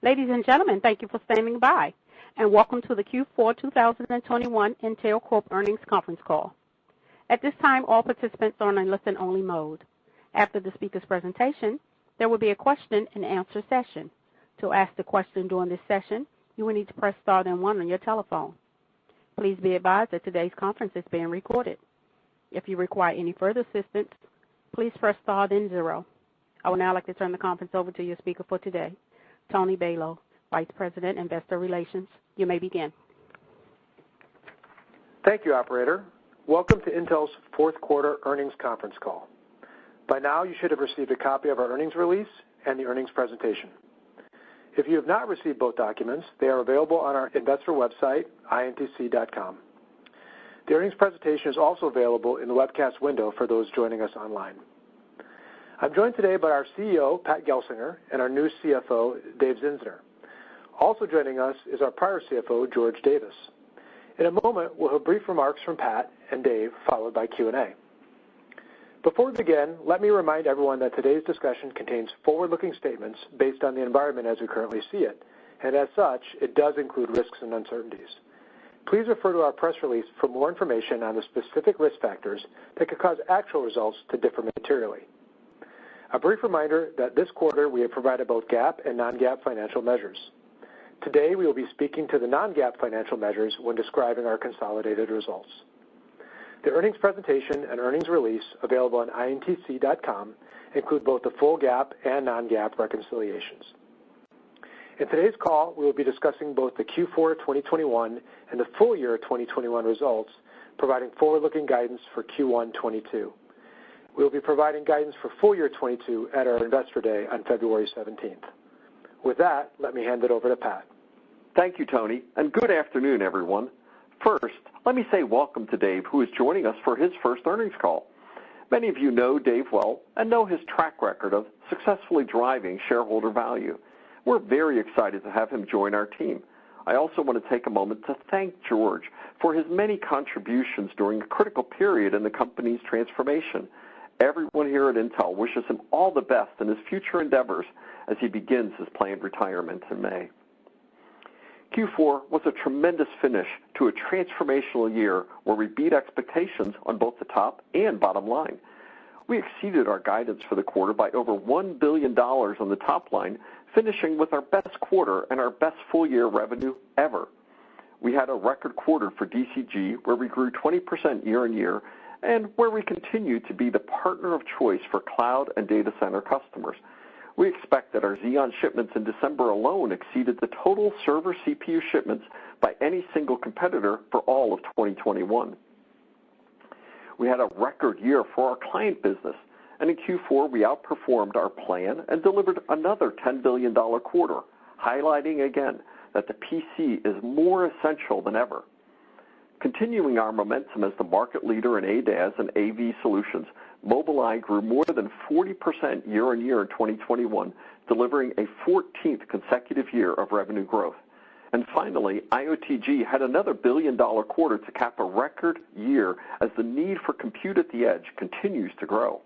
Ladies and gentlemen, thank you for standing by, and welcome to the Q4 2021 Intel Corp Earnings Conference Call. At this time, all participants are in listen-only mode. After the speaker's presentation, there will be a question-and-answer session. To ask the question during this session, you will need to press star then one on your telephone. Please be advised that today's conference is being recorded. If you require any further assistance, please press star then zero. I would now like to turn the conference over to your speaker for today, Tony Balow, Vice President, Investor Relations. You may begin. Thank you, operator. Welcome to Intel's fourth quarter earnings conference call. By now, you should have received a copy of our earnings release and the earnings presentation. If you have not received both documents, they are available on our investor website, INTC.com. The earnings presentation is also available in the webcast window for those joining us online. I'm joined today by our CEO, Pat Gelsinger, and our new CFO, Dave Zinsner. Also joining us is our prior CFO, George Davis. In a moment, we'll have brief remarks from Pat and Dave, followed by Q&A. Before we begin, let me remind everyone that today's discussion contains forward-looking statements based on the environment as we currently see it, and as such, it does include risks and uncertainties. Please refer to our press release for more information on the specific risk factors that could cause actual results to differ materially. A brief reminder that this quarter we have provided both GAAP and non-GAAP financial measures. Today we will be speaking to the non-GAAP financial measures when describing our consolidated results. The earnings presentation and earnings release available on INTC.com include both the full GAAP and non-GAAP reconciliations. In today's call, we will be discussing both the Q4 2021 and the full year 2021 results, providing forward-looking guidance for Q1 22. We will be providing guidance for full year 22 at our Investor Day on February 17th. With that, let me hand it over to Pat. Thank you, Tony, and good afternoon, everyone. First, let me say welcome to Dave, who is joining us for his first earnings call. Many of you know Dave well and know his track record of successfully driving shareholder value. We're very excited to have him join our team. I also want to take a moment to thank George for his many contributions during a critical period in the company's transformation. Everyone here at Intel wishes him all the best in his future endeavors as he begins his planned retirement in May. Q4 was a tremendous finish to a transformational year where we beat expectations on both the top and bottom line. We exceeded our guidance for the quarter by over $1 billion on the top line, finishing with our best quarter and our best full-year revenue ever. We had a record quarter for DCG where we grew 20% year-on-year and where we continue to be the partner of choice for cloud and data center customers. We expect that our Xeon shipments in December alone exceeded the total server CPU shipments by any single competitor for all of 2021. We had a record year for our client business, and in Q4 we outperformed our plan and delivered another $10 billion quarter, highlighting again that the PC is more essential than ever. Continuing our momentum as the market leader in ADAS and AV solutions, Mobileye grew more than 40% year-on-year in 2021, delivering a 14th consecutive year of revenue growth. And finally, IOTG had another billion-dollar quarter to cap a record year as the need for compute at the edge continues to grow.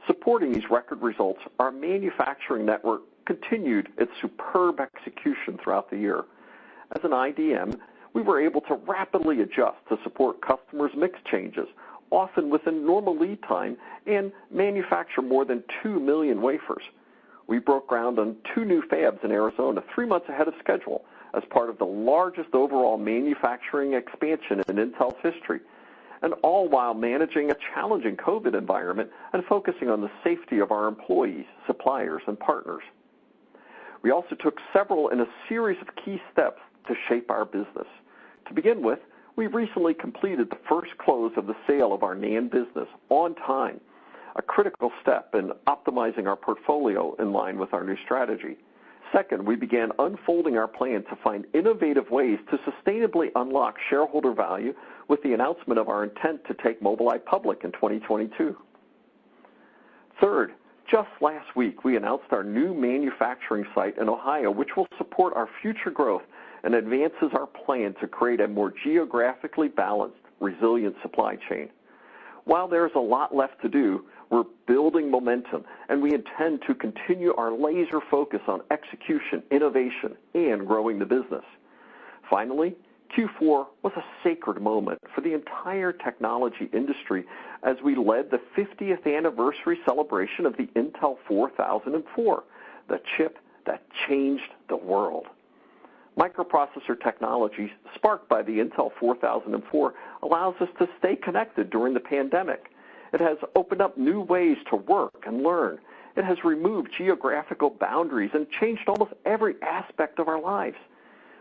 Supporting these record results, our manufacturing network continued its superb execution throughout the year. As an IDM, we were able to rapidly adjust to support customers' mix changes, often within normal lead time, and manufacture more than 2 million wafers. We broke ground on 2 new fabs in Arizona 3 months ahead of schedule as part of the largest overall manufacturing expansion in Intel's history, and all while managing a challenging COVID environment and focusing on the safety of our employees, suppliers, and partners. We also took several in a series of key steps to shape our business. To begin with, we recently completed the first close of the sale of our NAND business on time, a critical step in optimizing our portfolio in line with our new strategy. Second, we began unfolding our plan to find innovative ways to sustainably unlock shareholder value with the announcement of our intent to take Mobileye public in 2022. Third, just last week we announced our new manufacturing site in Ohio, which will support our future growth and advances our plan to create a more geographically balanced, resilient supply chain. While there's a lot left to do, We're building momentum, and we intend to continue our laser focus on execution, innovation, and growing the business. Finally, Q4 was a sacred moment for the entire technology industry as we led the 50th anniversary celebration of the Intel 4004, the chip that changed the world. Microprocessor technology sparked by the Intel 4004 allows us to stay connected during the pandemic. It has opened up new ways to work and learn. It has removed geographical boundaries and changed almost every aspect of our lives.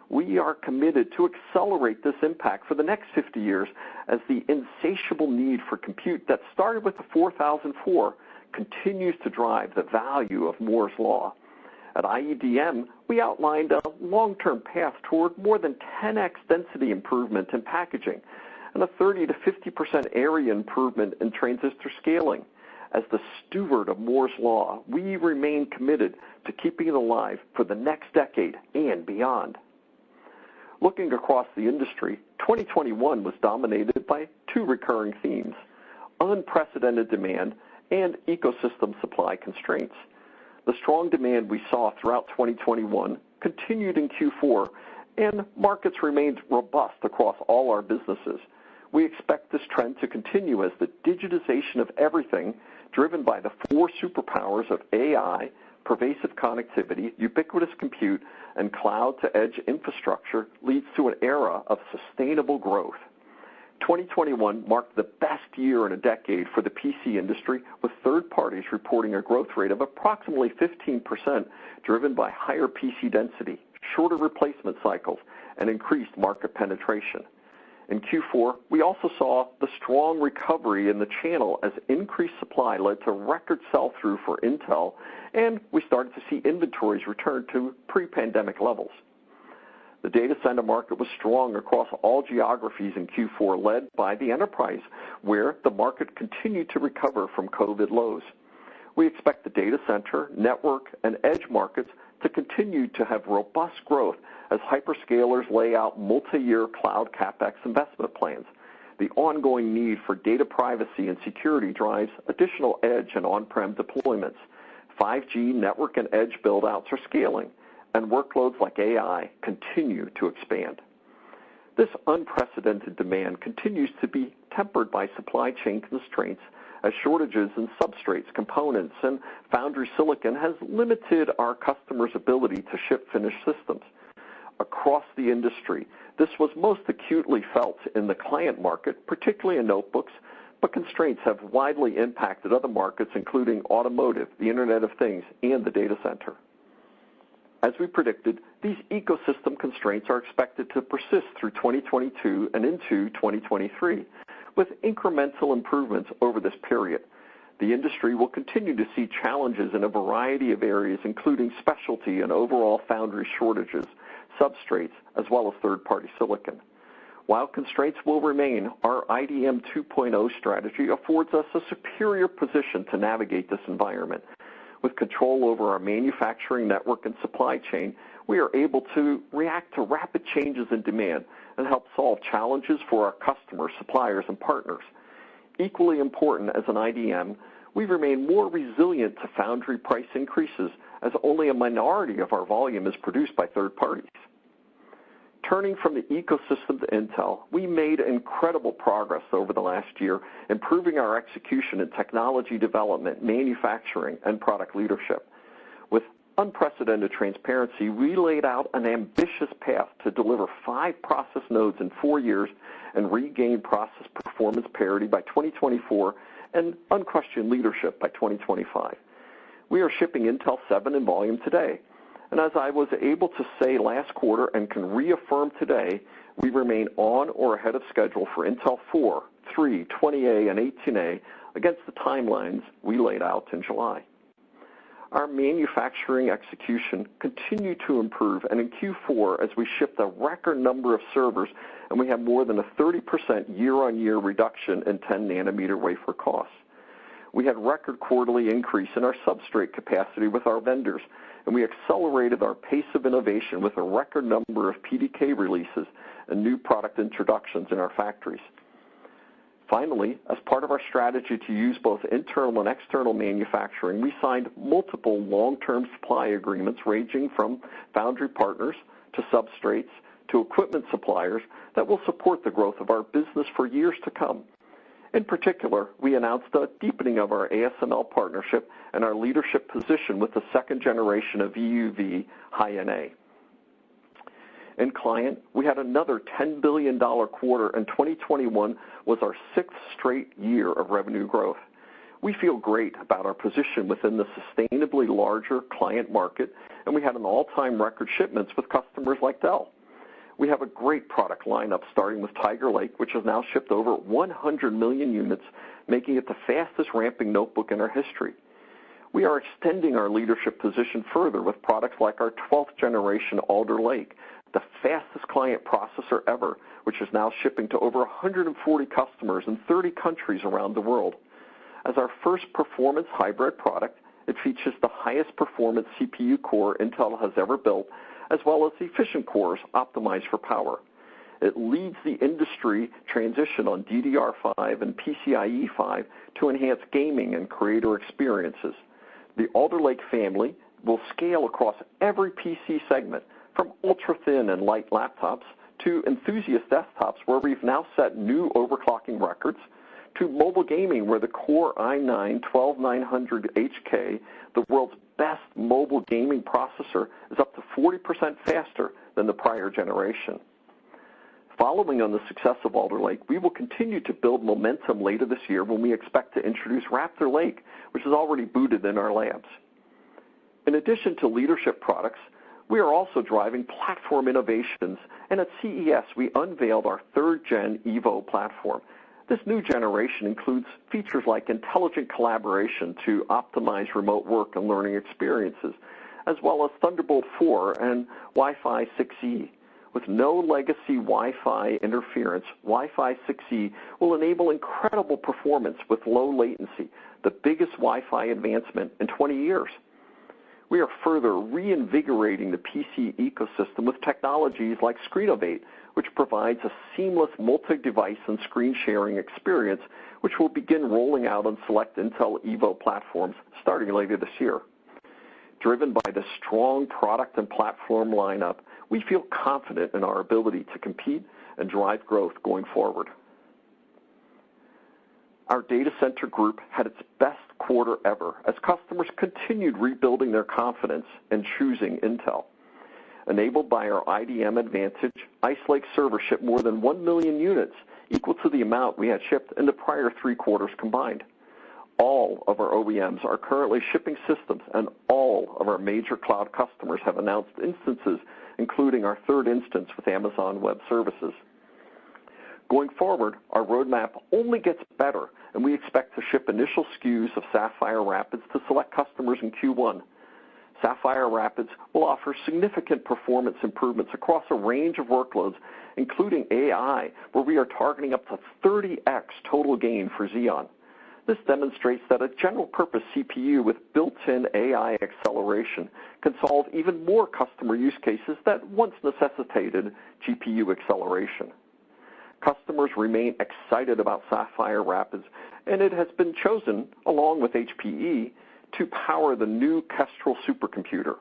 We are committed to accelerate this impact for the next 50 years as the insatiable need for compute that started with the 4004 continues to drive the value of Moore's Law. At IEDM, we outlined a long-term path toward more than 10x density improvement in packaging and a 30 to 50% area improvement in transistor scaling. As the steward of Moore's Law, we remain committed to keeping it alive for the next decade and beyond. Looking across the industry, 2021 was dominated by two recurring themes: unprecedented demand and ecosystem supply constraints. The strong demand we saw throughout 2021 continued in Q4, and markets remained robust across all our businesses. We expect this trend to continue as the digitization of everything, driven by the four superpowers of AI, pervasive connectivity, ubiquitous compute, and cloud-to-edge infrastructure, leads to an era of sustainable growth. 2021 marked the best year in a decade for the PC industry, with third parties reporting a growth rate of approximately 15%, driven by higher PC density, shorter replacement cycles, and increased market penetration. In Q4, we also saw the strong recovery in the channel as increased supply led to record sell-through for Intel, and we started to see inventories return to pre-pandemic levels. The data center market was strong across all geographies in Q4, led by the enterprise, where the market continued to recover from COVID lows. We expect the data center, network, and edge markets to continue to have robust growth as hyperscalers lay out multi-year cloud Capex investment plans. The ongoing need for data privacy and security drives additional edge and on-prem deployments. 5G network and edge build-outs are scaling, and workloads like AI continue to expand. This unprecedented demand continues to be tempered by supply chain constraints as shortages in substrates, components, and foundry silicon has limited our customers' ability to ship finished systems. Across the industry, this was most acutely felt in the client market, particularly in notebooks, but constraints have widely impacted other markets, including automotive, the Internet of Things, and the data center. As we predicted, these ecosystem constraints are expected to persist through 2022 and into 2023, with incremental improvements over this period. The industry will continue to see challenges in a variety of areas, including specialty and overall foundry shortages, substrates, as well as third-party silicon. While constraints will remain, our IDM 2.0 strategy affords us a superior position to navigate this environment. With control over our manufacturing network and supply chain, we are able to react to rapid changes in demand and help solve challenges for our customers, suppliers, and partners. Equally important as an IDM, we remain more resilient to foundry price increases, as only a minority of our volume is produced by third parties. Turning from the ecosystem to Intel, we made incredible progress over the last year, improving our execution in technology development, manufacturing, and product leadership. With unprecedented transparency, we laid out an ambitious path to deliver 5 process nodes in 4 years and regain process performance parity by 2024 and unquestioned leadership by 2025. We are shipping Intel 7 in volume today. And as I was able to say last quarter and can reaffirm today, we remain on or ahead of schedule for Intel 4, 3, 20A, and 18A against the timelines we laid out in July. Our manufacturing execution continued to improve, and in Q4, as we shipped a record number of servers, and we have more than a 30% year-on-year reduction in 10-nanometer wafer costs. We had record quarterly increase in our substrate capacity with our vendors, and we accelerated our pace of innovation with a record number of PDK releases and new product introductions in our factories. Finally, as part of our strategy to use both internal and external manufacturing, we signed multiple long-term supply agreements ranging from foundry partners to substrates to equipment suppliers that will support the growth of our business for years to come. In particular, we announced a deepening of our ASML partnership and our leadership position with the second generation of EUV High-NA. In client, we had another $10 billion quarter, and 2021 was our sixth straight year of revenue growth. We feel great about our position within the sustainably larger client market, and we had an all-time record shipments with customers like Dell. We have a great product lineup starting with Tiger Lake, which has now shipped over 100 million units, making it the fastest ramping notebook in our history. We are extending our leadership position further with products like our 12th generation Alder Lake, the fastest client processor ever, which is now shipping to over 140 customers in 30 countries around the world. As our first performance hybrid product, it features the highest performance CPU core Intel has ever built, as well as efficient cores optimized for power. It leads the industry transition on DDR5 and PCIe 5 to enhance gaming and creator experiences. The Alder Lake family will scale across every PC segment, from ultra-thin and light laptops to enthusiast desktops, where we've now set new overclocking records, to mobile gaming, where the Core i9-12900HK, the world's best mobile gaming processor, is up to 40% faster than the prior generation. Following on the success of Alder Lake, we will continue to build momentum later this year when we expect to introduce Raptor Lake, which is already booted in our labs. In addition to leadership products, we are also driving platform innovations, and at CES we unveiled our third Gen Evo Platform. This new generation includes features like intelligent collaboration to optimize remote work and learning experiences, as well as Thunderbolt 4 and Wi-Fi 6E. With no legacy Wi-Fi interference, Wi-Fi 6E will enable incredible performance with low latency, the biggest Wi-Fi advancement in 20 years. We are further reinvigorating the PC ecosystem with technologies like Screenovate, which provides a seamless multi-device and screen sharing experience, which will begin rolling out on select Intel Evo platforms starting later this year. Driven by the strong product and platform lineup, we feel confident in our ability to compete and drive growth going forward. Our data center group had its best quarter ever as customers continued rebuilding their confidence in choosing Intel. Enabled by our IDM advantage, Ice Lake server shipped more than 1 million units, equal to the amount we had shipped in the prior 3 quarters combined. All of our OEMs are currently shipping systems, and all of our major cloud customers have announced instances, including our third instance with Amazon Web Services. Going forward, our roadmap only gets better, and we expect to ship initial SKUs of Sapphire Rapids to select customers in Q1. Sapphire Rapids will offer significant performance improvements across a range of workloads, including AI, where we are targeting up to 30x total gain for Xeon. This demonstrates that a general-purpose CPU with built-in AI acceleration can solve even more customer use cases that once necessitated GPU acceleration. Customers remain excited about Sapphire Rapids, and it has been chosen, along with HPE, to power the new Kestrel supercomputer.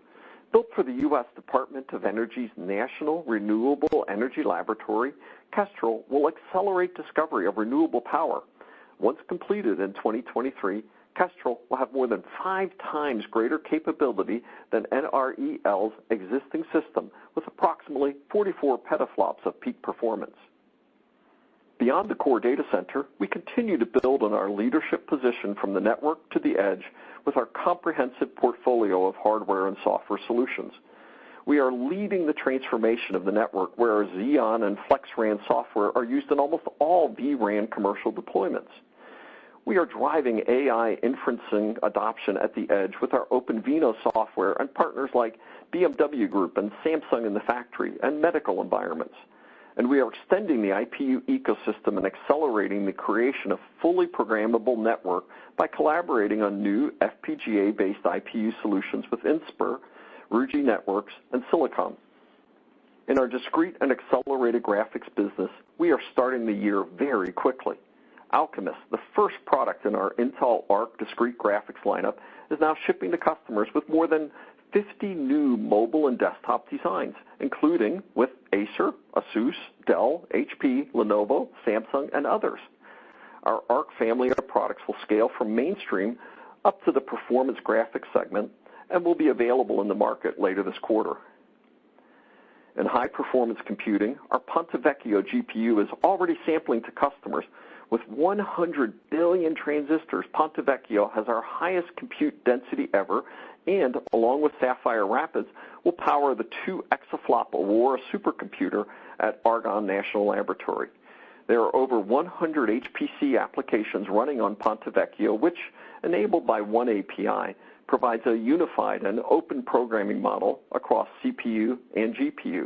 Built for the U.S. Department of Energy's National Renewable Energy Laboratory, Kestrel will accelerate discovery of renewable power. Once completed in 2023, Kestrel will have more than 5 times greater capability than NREL's existing system, with approximately 44 petaflops of peak performance. Beyond the core data center, we continue to build on our leadership position from the network to the edge with our comprehensive portfolio of hardware and software solutions. We are leading the transformation of the network, where our Xeon and FlexRAN software are used in almost all vRAN commercial deployments. We are driving AI inferencing adoption at the edge with our OpenVINO software and partners like BMW Group and Samsung in the factory and medical environments. And we are extending the IPU ecosystem and accelerating the creation of fully programmable network by collaborating on new FPGA-based IPU solutions with Inspur, Rugi Networks, and Silicom. In our discrete and accelerated graphics business, we are starting the year very quickly. Alchemist, the first product in our Intel Arc discrete graphics lineup, is now shipping to customers with more than 50 new mobile and desktop designs, including with Acer, Asus, Dell, HP, Lenovo, Samsung, and others. Our Arc family of products will scale from mainstream up to the performance graphics segment and will be available in the market later this quarter. In high-performance computing, our Ponte Vecchio GPU is already sampling to customers. With 100 billion transistors, Ponte Vecchio has our highest compute density ever and, along with Sapphire Rapids, will power the 2 exaflop Aurora supercomputer at Argonne National Laboratory. There are over 100 HPC applications running on Ponte Vecchio, which, enabled by one API, provides a unified and open programming model across CPU and GPU.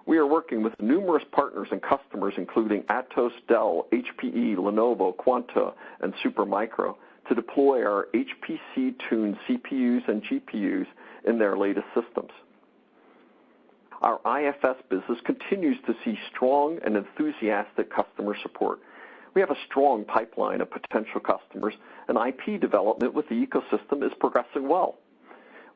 We are working with numerous partners and customers, including Atos, Dell, HPE, Lenovo, Quanta, and Supermicro, to deploy our HPC-tuned CPUs and GPUs in their latest systems. Our IFS business continues to see strong and enthusiastic customer support. We have a strong pipeline of potential customers, and IP development with the ecosystem is progressing well.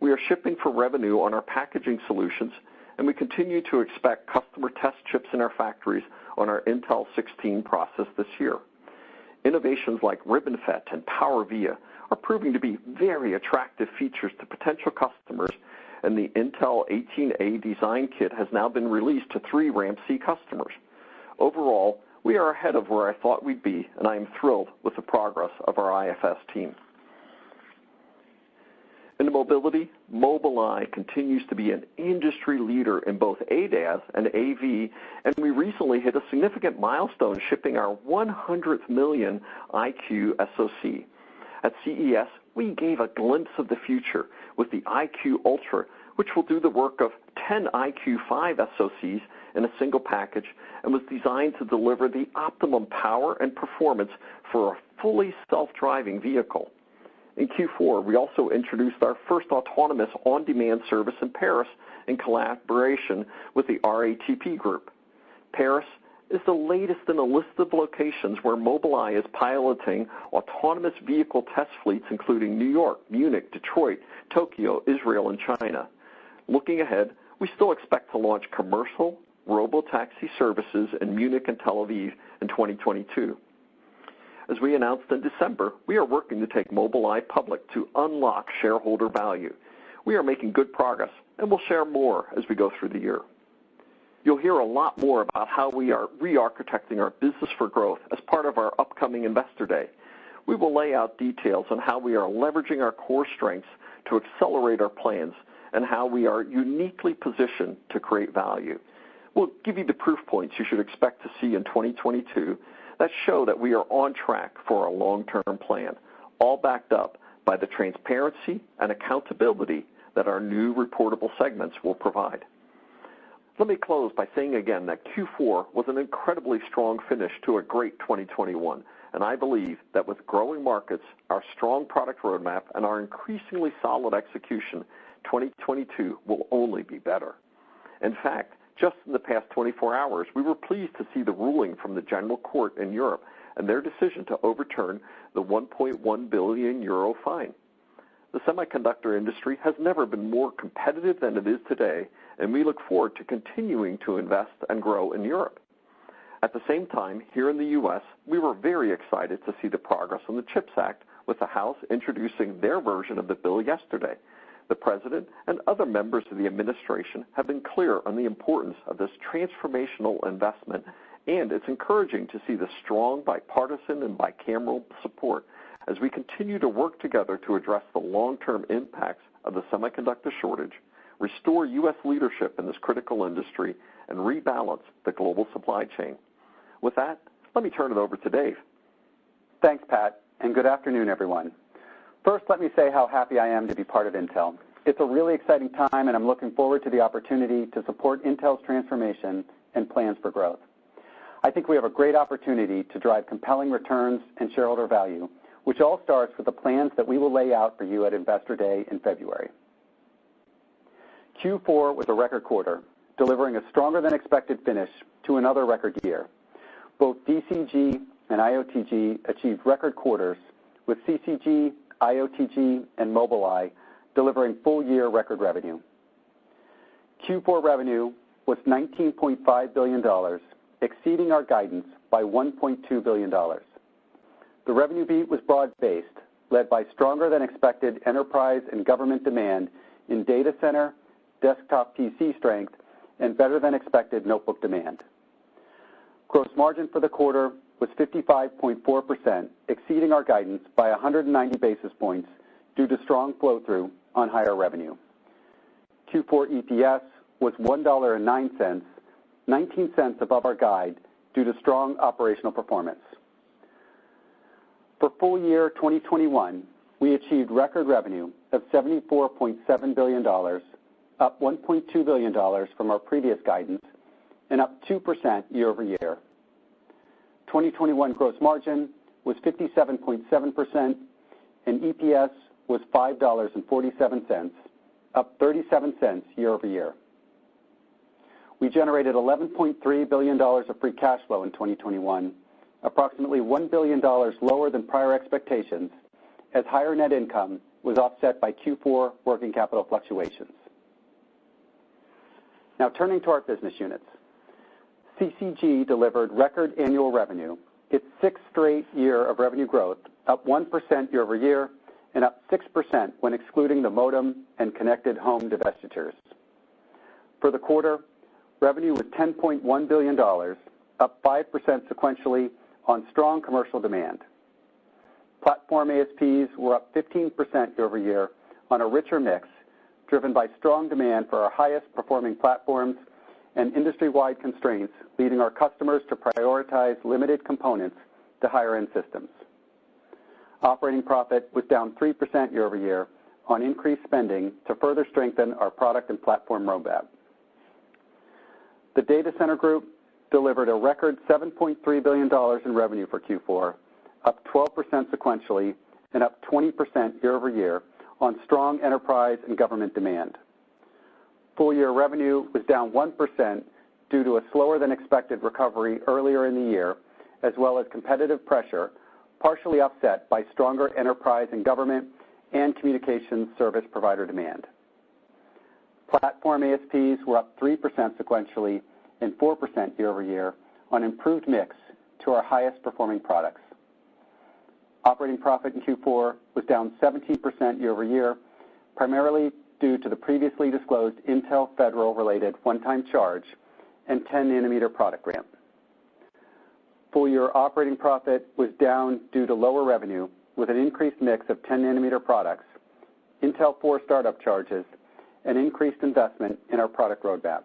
We are shipping for revenue on our packaging solutions, and we continue to expect customer test chips in our factories on our Intel 16 process this year. Innovations like RibbonFET and PowerVia are proving to be very attractive features to potential customers, and the Intel 18A design kit has now been released to 3 RAMP-C customers. Overall, we are ahead of where I thought we'd be, and I am thrilled with the progress of our IFS team. In mobility, Mobileye continues to be an industry leader in both ADAS and AV, and we recently hit a significant milestone shipping our 100th million IQ SoC. At CES, we gave a glimpse of the future with the IQ Ultra, which will do the work of 10 IQ5 SoCs in a single package and was designed to deliver the optimum power and performance for a fully self-driving vehicle. In Q4, we also introduced our first autonomous on-demand service in Paris in collaboration with the RATP group. Paris is the latest in a list of locations where Mobileye is piloting autonomous vehicle test fleets, including New York, Munich, Detroit, Tokyo, Israel, and China. Looking ahead, we still expect to launch commercial robotaxi services in Munich and Tel Aviv in 2022. As we announced in December, we are working to take Mobileye public to unlock shareholder value. We are making good progress, and we'll share more as we go through the year. You'll hear a lot more about how we are re-architecting our business for growth as part of our upcoming Investor Day. We will lay out details on how we are leveraging our core strengths to accelerate our plans and how we are uniquely positioned to create value. We'll give you the proof points you should expect to see in 2022 that show that we are on track for a long-term plan, all backed up by the transparency and accountability that our new reportable segments will provide. Let me close by saying again that Q4 was an incredibly strong finish to a great 2021, and I believe that with growing markets, our strong product roadmap, and our increasingly solid execution, 2022 will only be better. In fact, just in the past 24 hours, we were pleased to see the ruling from the General Court in Europe and their decision to overturn the 1.1 billion euro fine. The semiconductor industry has never been more competitive than it is today, and we look forward to continuing to invest and grow in Europe. At the same time, here in the U.S., we were very excited to see the progress on the CHIPS Act, with the House introducing their version of the bill yesterday. The President and other members of the administration have been clear on the importance of this transformational investment, and it's encouraging to see the strong bipartisan and bicameral support as we continue to work together to address the long-term impacts of the semiconductor shortage, restore U.S. leadership in this critical industry, and rebalance the global supply chain. With that, let me turn it over to Dave. Thanks, Pat, and good afternoon, everyone. First, let me say how happy I am to be part of Intel. It's a really exciting time, and I'm looking forward to the opportunity to support Intel's transformation and plans for growth. I think we have a great opportunity to drive compelling returns and shareholder value, which all starts with the plans that we will lay out for you at Investor Day in February. Q4 was a record quarter, delivering a stronger than expected finish to another record year. Both DCG and IOTG achieved record quarters, with CCG, IOTG, and Mobileye delivering full-year record revenue. Q4 revenue was $19.5 billion, exceeding our guidance by $1.2 billion. The revenue beat was broad-based, led by stronger-than-expected enterprise and government demand in data center, desktop PC strength, and better-than-expected notebook demand. Gross margin for the quarter was 55.4%, exceeding our guidance by 190 basis points due to strong flow-through on higher revenue. Q4 EPS was $1.09, 19 cents above our guide due to strong operational performance. For full year 2021, we achieved record revenue of $74.7 billion, up $1.2 billion from our previous guidance, and up 2% year over year. 2021 gross margin was 57.7%, and EPS was $5.47, up 37 cents year over year. We generated $11.3 billion of free cash flow in 2021, approximately $1 billion lower than prior expectations, as higher net income was offset by Q4 working capital fluctuations. Now turning to our business units. CCG delivered record annual revenue, its sixth straight year of revenue growth, up 1% year over year and up 6% when excluding the modem and connected home divestitures. For the quarter, revenue was $10.1 billion, up 5% sequentially on strong commercial demand. Platform ASPs were up 15% year over year on a richer mix, driven by strong demand for our highest performing platforms and industry-wide constraints, leading our customers to prioritize limited components to higher-end systems. Operating profit was down 3% year over year on increased spending to further strengthen our product and platform roadmap. The Data Center Group delivered a record $7.3 billion in revenue for Q4, up 12% sequentially and up 20% year over year on strong enterprise and government demand. Full-year revenue was down 1% due to a slower-than-expected recovery earlier in the year, as well as competitive pressure, partially offset by stronger enterprise and government and communications service provider demand. Platform ASPs were up 3% sequentially and 4% year over year on improved mix to our highest performing products. Operating profit in Q4 was down 17% year over year, primarily due to the previously disclosed Intel Federal-related one-time charge and 10-nanometer product ramp. Full-year operating profit was down due to lower revenue with an increased mix of 10-nanometer products, Intel 4 startup charges, and increased investment in our product roadmap.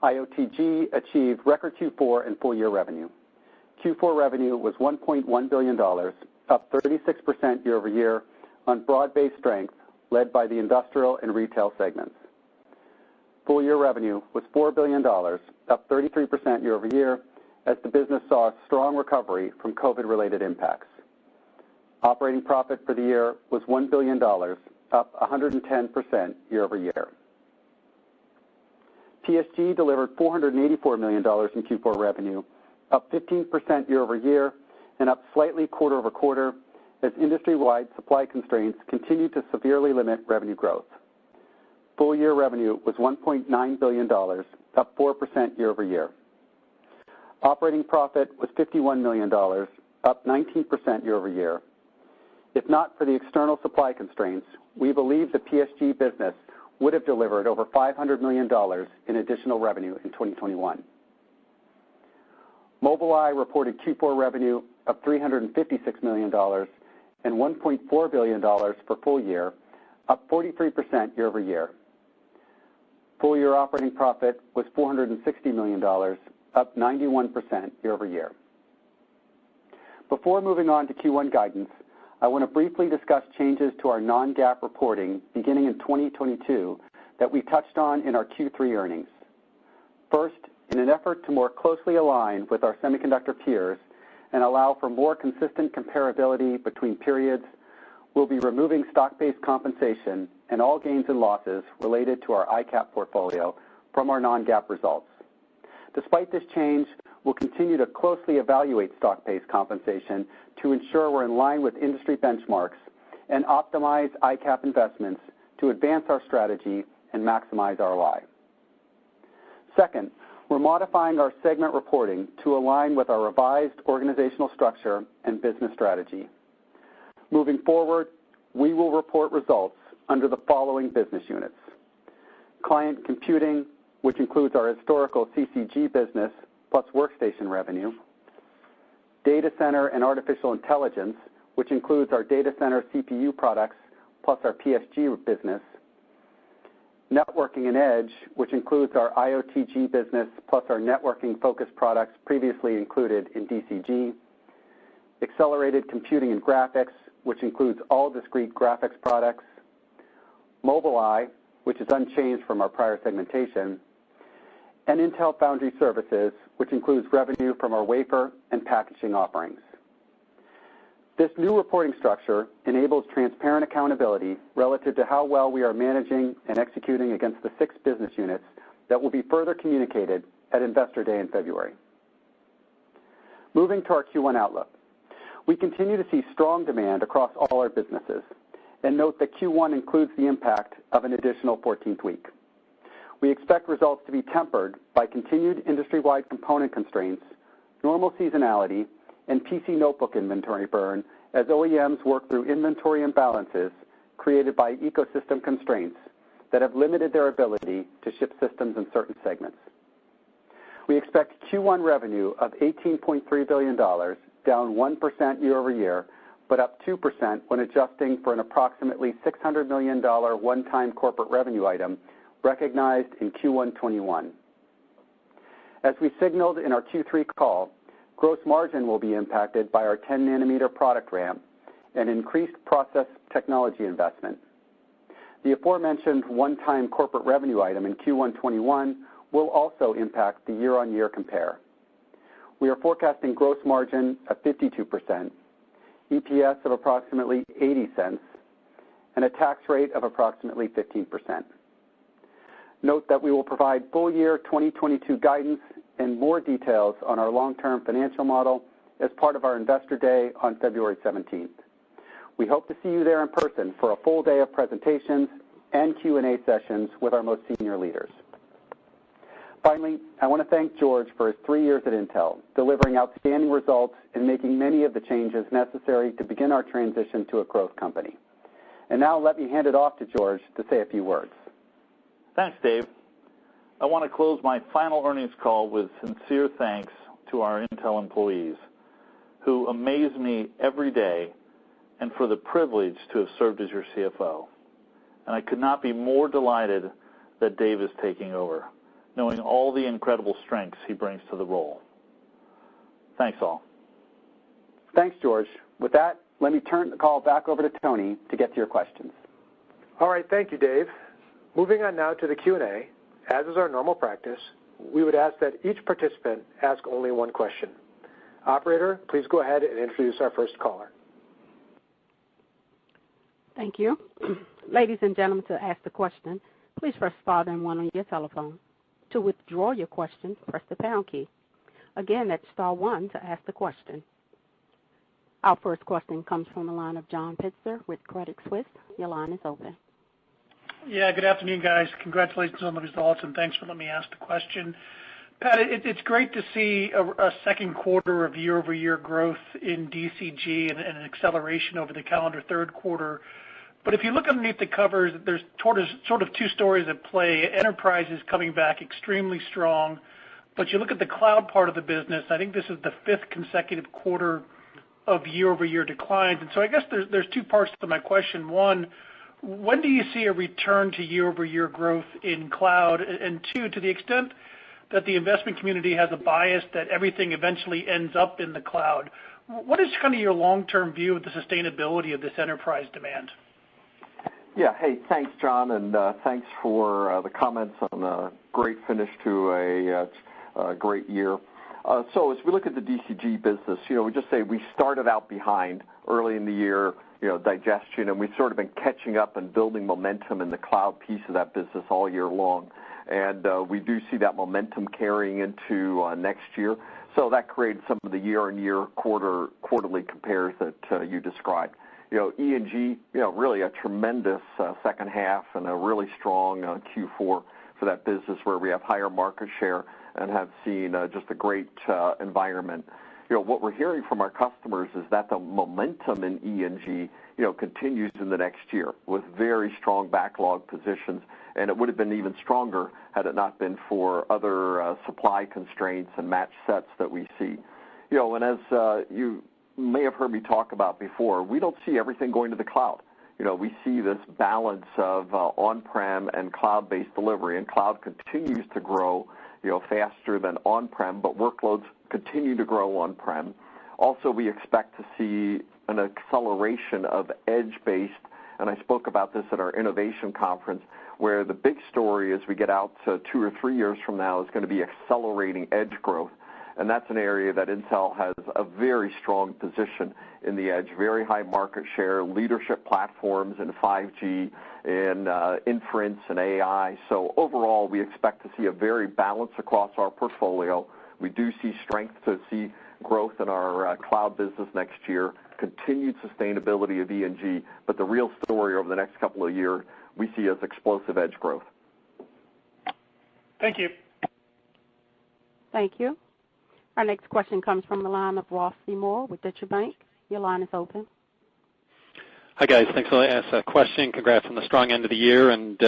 IOTG achieved record Q4 and full-year revenue. Q4 revenue was $1.1 billion, up 36% year over year on broad-based strength led by the industrial and retail segments. Full-year revenue was $4 billion, up 33% year over year, as the business saw a strong recovery from COVID-related impacts. Operating profit for the year was $1 billion, up 110% year over year. PSG delivered $484 million in Q4 revenue, up 15% year over year and up slightly quarter over quarter as industry-wide supply constraints continue to severely limit revenue growth. Full-year revenue was $1.9 billion, up 4% year over year. Operating profit was $51 million, up 19% year over year. If not for the external supply constraints, we believe the PSG business would have delivered over $500 million in additional revenue in 2021. Mobileye reported Q4 revenue of $356 million and $1.4 billion for full year, up 43% year over year. Full year operating profit was $460 million, up 91% year over year. Before moving on to Q1 guidance, I want to briefly discuss changes to our non-GAAP reporting beginning in 2022 that we touched on in our Q3 earnings. First, in an effort to more closely align with our semiconductor peers and allow for more consistent comparability between periods, we'll be removing stock-based compensation and all gains and losses related to our ICAP portfolio from our non-GAAP results. Despite this change, we'll continue to closely evaluate stock-based compensation to ensure we're in line with industry benchmarks and optimize ICAP investments to advance our strategy and maximize ROI. Second, we're modifying our segment reporting to align with our revised organizational structure and business strategy. Moving forward, we will report results under the following business units: Client Computing, which includes our historical CCG business plus workstation revenue; Data Center and Artificial Intelligence, which includes our data center CPU products plus our PSG business; Networking and Edge, which includes our IOTG business plus our networking-focused products previously included in DCG; Accelerated Computing and Graphics, which includes all discrete graphics products; Mobileye, which is unchanged from our prior segmentation; and Intel Foundry Services, which includes revenue from our wafer and packaging offerings. This new reporting structure enables transparent accountability relative to how well we are managing and executing against the 6 business units that will be further communicated at Investor Day in February. Moving to our Q1 outlook. We continue to see strong demand across all our businesses, and note that Q1 includes the impact of an additional 14th week. We expect results to be tempered by continued industry-wide component constraints, normal seasonality, and PC notebook inventory burn as OEMs work through inventory imbalances created by ecosystem constraints that have limited their ability to ship systems in certain segments. We expect Q1 revenue of $18.3 billion, down 1% year over year, but up 2% when adjusting for an approximately $600 million one-time corporate revenue item recognized in Q1 21. As we signaled in our Q3 call, gross margin will be impacted by our 10-nanometer product ramp and increased process technology investment. The aforementioned one-time corporate revenue item in Q1 21 will also impact the year-on-year compare. We are forecasting gross margin of 52%, EPS of approximately 80 cents, and a tax rate of approximately 15%. Note that we will provide full year 2022 guidance and more details on our long-term financial model as part of our Investor Day on February 17th. We hope to see you there in person for a full day of presentations and Q&A sessions with our most senior leaders. Finally, I want to thank George for his 3 years at Intel, delivering outstanding results and making many of the changes necessary to begin our transition to a growth company. And now let me hand it off to George to say a few words. Thanks, Dave. I want to close my final earnings call with sincere thanks to our Intel employees who amaze me every day, and for the privilege to have served as your CFO. And I could not be more delighted that Dave is taking over, knowing all the incredible strengths he brings to the role. Thanks all. Thanks, George. With that, let me turn the call back over to Tony to get to your questions. All right, thank you, Dave. Moving on now to the Q&A. As is our normal practice, we would ask that each participant ask only one question. Operator, please go ahead and introduce our first caller. Thank you. Ladies and gentlemen, to ask the question, please press star then 1 on your telephone. To withdraw your question, press the pound key. Again, that's star 1 to ask the question. Our first question comes from the line of John Pitzer with Credit Suisse. Your line is open. Yeah, good afternoon, guys. Congratulations on the results, and thanks for letting me ask the question. Pat, it's great to see a second quarter of year-over-year growth in DCG and an acceleration over the calendar third quarter. But if you look underneath the covers, there's sort of 2 stories at play. Enterprise is coming back extremely strong, but you look at the cloud part of the business, I think this is the 5th consecutive quarter of year-over-year declines. And so I guess there's 2 parts to my question. One, when do you see a return to year-over-year growth in cloud? And 2, to the extent that the investment community has a bias that everything eventually ends up in the cloud, what is kind of your long-term view of the sustainability of this enterprise demand? Yeah, hey, thanks, John, and thanks for the comments on a great finish to a great year. So as we look at the DCG business, we just say we started out behind early in the year, digestion, and we've sort of been catching up and building momentum in the cloud piece of that business all year long. and we do see that momentum carrying into next year. So that created some of the year-on-year quarterly compares that you described. E&G, really a tremendous second half and a really strong Q4 for that business where we have higher market share and have seen just a great environment. What we're hearing from our customers is that the momentum in E&G, continues in the next year with very strong backlog positions, and it would have been even stronger had it not been for other supply constraints and match sets that we see. And as you may have heard me talk about before, we don't see everything going to the cloud. We see this balance of on-prem and cloud-based delivery, and cloud continues to grow, faster than on-prem, but workloads continue to grow on-prem. Also, we expect to see an acceleration of edge-based, and I spoke about this at our innovation conference, where the big story as we get out to 2 or 3 years from now is going to be accelerating edge growth. And that's an area that Intel has a very strong position in the edge, very high market share, leadership platforms in 5G, in inference and AI. So overall, we expect to see a very balance across our portfolio. We do see strength to see growth in our cloud business next year, continued sustainability of E&G, but the real story over the next couple of years we see as explosive edge growth. Thank you. Thank you. Our next question comes from the line of Ross Seymour with Deutsche Bank. Your line is open. Hi, guys. Thanks for letting me ask a question. Congrats on the strong end of the year, and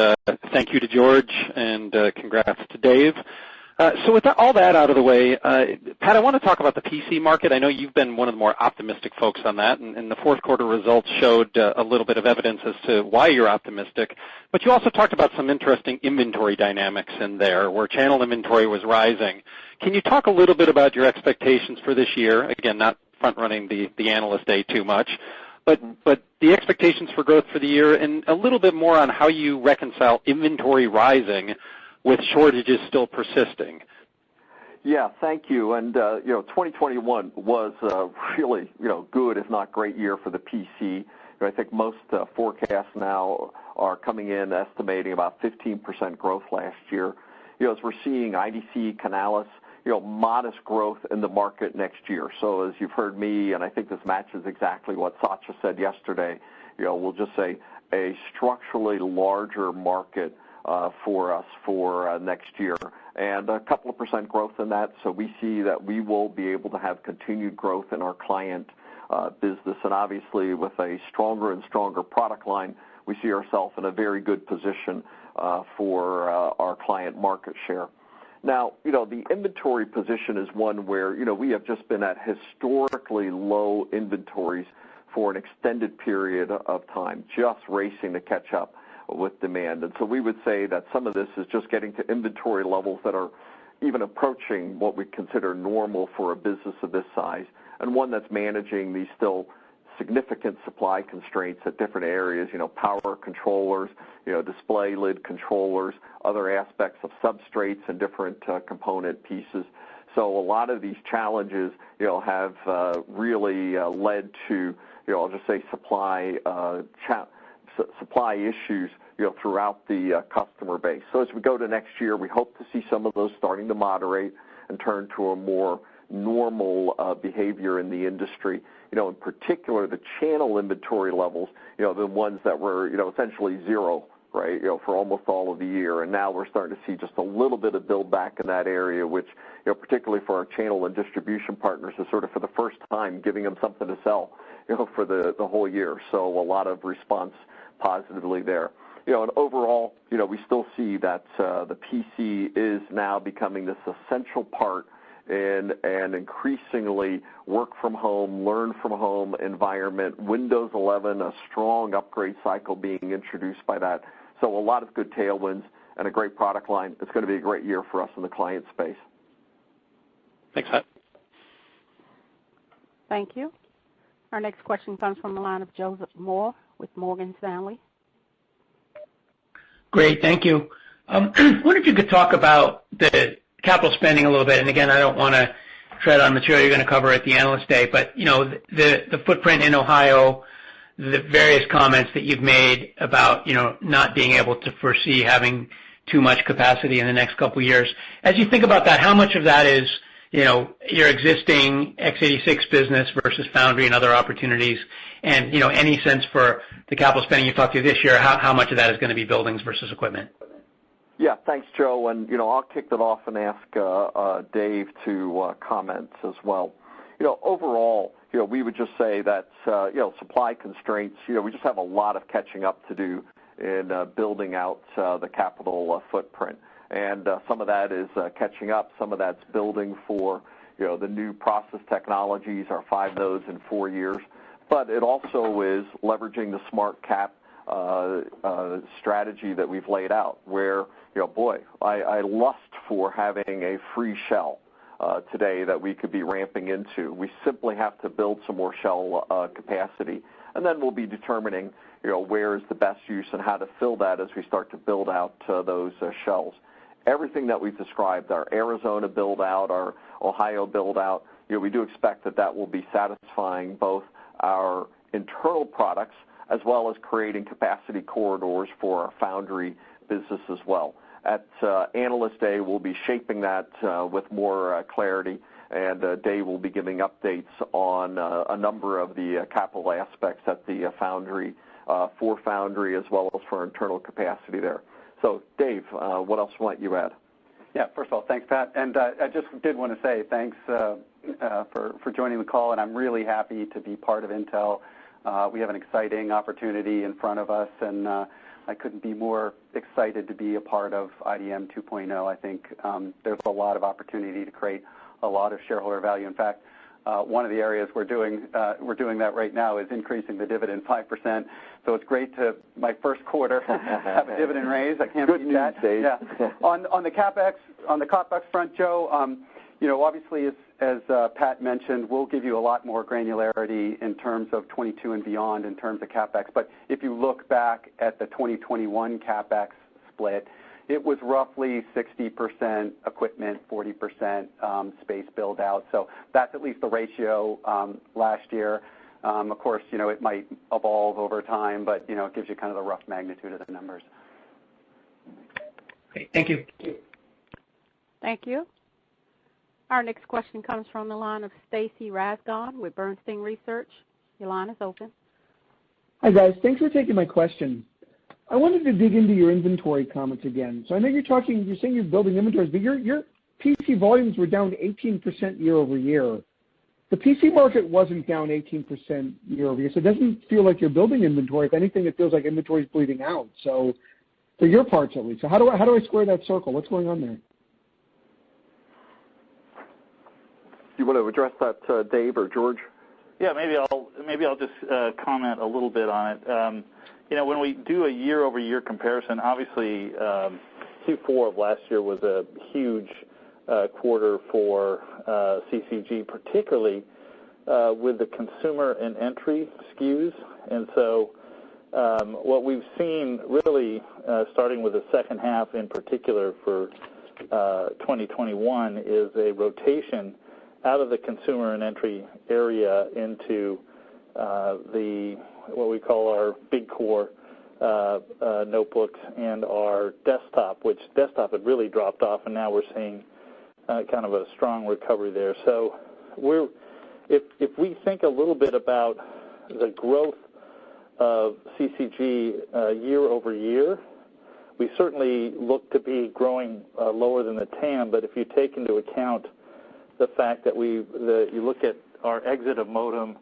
thank you to George, and congrats to Dave. So with all that out of the way, Pat, I want to talk about the PC market. I know you've been one of the more optimistic folks on that, and the fourth quarter results showed a little bit of evidence as to why you're optimistic. But you also talked about some interesting inventory dynamics in there where channel inventory was rising. Can you talk a little bit about your expectations for this year? Again, not front-running the Analyst Day too much, but the expectations for growth for the year, and a little bit more on how you reconcile inventory rising with shortages still persisting. Yeah, thank you. And 2021 was really good, if not great, year for the PC. I think most forecasts now are coming in estimating about 15% growth last year. As we're seeing IDC, Canalys, modest growth in the market next year. So as you've heard me, and I think this matches exactly what Satya said yesterday, we'll just say a structurally larger market for us for next year, and a couple of percent growth in that. So we see that we will be able to have continued growth in our client business, and obviously with a stronger and stronger product line, we see ourselves in a very good position for our client market share. Now, the inventory position is one where, we have just been at historically low inventories for an extended period of time, just racing to catch up with demand. And so we would say that some of this is just getting to inventory levels that are even approaching what we consider normal for a business of this size, and one that's managing these still significant supply constraints at different areas, power controllers, display lid controllers, other aspects of substrates and different component pieces. So a lot of these challenges, have really led to, I'll just say supply issues, throughout the customer base. So as we go to next year, we hope to see some of those starting to moderate and turn to a more normal behavior in the industry. In particular, the channel inventory levels, the ones that were, essentially zero, right, for almost all of the year. And now we're starting to see just a little bit of build back in that area, which, particularly for our channel and distribution partners, is sort of for the first time giving them something to sell, for the whole year. So a lot of response positively there. And overall, we still see that the PC is now becoming this essential part in an increasingly work from home, learn from home environment. Windows 11, a strong upgrade cycle being introduced by that. So a lot of good tailwinds and a great product line. It's going to be a great year for us in the client space. Thanks, Pat. Thank you. Our next question comes from the line of Joseph Moore with Morgan Stanley. Great, thank you. I wonder if you could talk about the capital spending a little bit. And again, I don't want to tread on material you're going to cover at the Analyst Day, but the footprint in Ohio, the various comments that you've made about not being able to foresee having too much capacity in the next couple of years. As you think about that, how much of that is your existing x86 business versus foundry and other opportunities? And any sense for the capital spending you talked to this year, how much of that is going to be buildings versus equipment? Yeah, thanks, Joe. And I'll kick it off and ask Dave to comment as well. Overall, we would just say that supply constraints. We just have a lot of catching up to do in building out the capital footprint. And some of that is catching up. Some of that's building for the new process technologies, our 5 nodes in 4 years. But it also is leveraging the smart cap strategy that we've laid out, where I lust for having a free shell today that we could be ramping into. We simply have to build some more shell capacity, and then we'll be determining where is the best use and how to fill that as we start to build out those shells. Everything that we've described, our Arizona build-out, our Ohio build-out, we do expect that will be satisfying both our internal products as well as creating capacity corridors for our foundry business as well. At Analyst Day, we'll be shaping that with more clarity, and Dave will be giving updates on a number of the capital aspects at the foundry, for foundry as well as for internal capacity there. So, Dave, what else might you add? Yeah, first of all, thanks, Pat. And I just did want to say thanks for joining the call, and I'm really happy to be part of Intel. We have an exciting opportunity in front of us, and I couldn't be more excited to be a part of IDM 2.0. I think there's a lot of opportunity to create a lot of shareholder value. In fact, one of the areas we're doing that right now is increasing the dividend 5%. So it's great to my first quarter have a dividend raise. I can't beat that. Good news, Dave. Yeah. On the Capex front, Joe, obviously as Pat mentioned, we'll give you a lot more granularity in terms of 22 and beyond in terms of Capex. But if you look back at the 2021 Capex split, it was roughly 60% equipment, 40% space build out. So that's at least the ratio last year. Of course, it might evolve over time, but it gives you kind of the rough magnitude of the numbers. Okay, thank you. Thank you. Our next question comes from the line of Stacy Rasgon with Bernstein Research. Your line is open. Hi, guys. Thanks for taking my question. I wanted to dig into your inventory comments again. So I know you're saying you're building inventories, but your PC volumes were down 18% year over year. The PC market wasn't down 18% year over year, so it doesn't feel like you're building inventory. If anything, it feels like inventory is bleeding out. So for your parts at least. So how do I square that circle? What's going on there? Do you want to address that, Dave or George? Yeah, maybe I'll just comment a little bit on it. When we do a year-over-year comparison, obviously Q4 of last year was a huge quarter for CCG, particularly with the consumer and entry SKUs. And so what we've seen really, starting with the second half in particular for 2021, is a rotation out of the consumer and entry area into what we call our big core notebooks and our desktop, which desktop had really dropped off, and now we're seeing kind of a strong recovery there. So if we think a little bit about the growth of CCG year over year, we certainly look to be growing lower than the TAM, but if you take into account the fact that you look at our exit of modem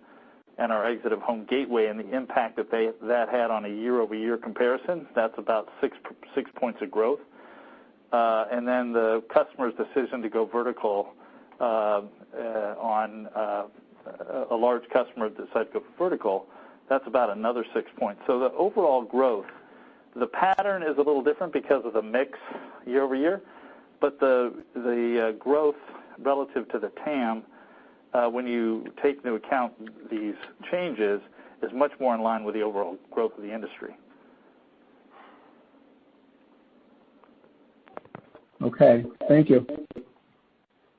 and our exit of home gateway and the impact that had on a year-over-year comparison, that's about six points of growth. And then the customer's decision to go vertical on a large customer decided to go vertical, that's about another 6 points. So the overall growth, the pattern is a little different because of the mix year over year, but the growth relative to the TAM, when you take into account these changes, is much more in line with the overall growth of the industry. Okay, thank you.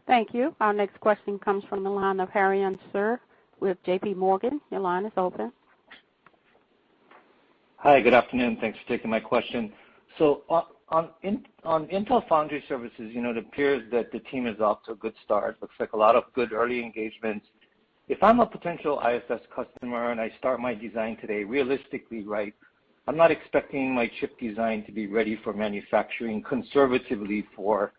Thank you. Our next question comes from the line of Harry Sir with J.P. Morgan. Your line is open. Hi, good afternoon. Thanks for taking my question. So On Intel Foundry Services, it appears that the team is off to a good start. Looks like a lot of good early engagements. If I'm a potential IFS customer and I start my design today, realistically, right, I'm not expecting my chip design to be ready for manufacturing conservatively for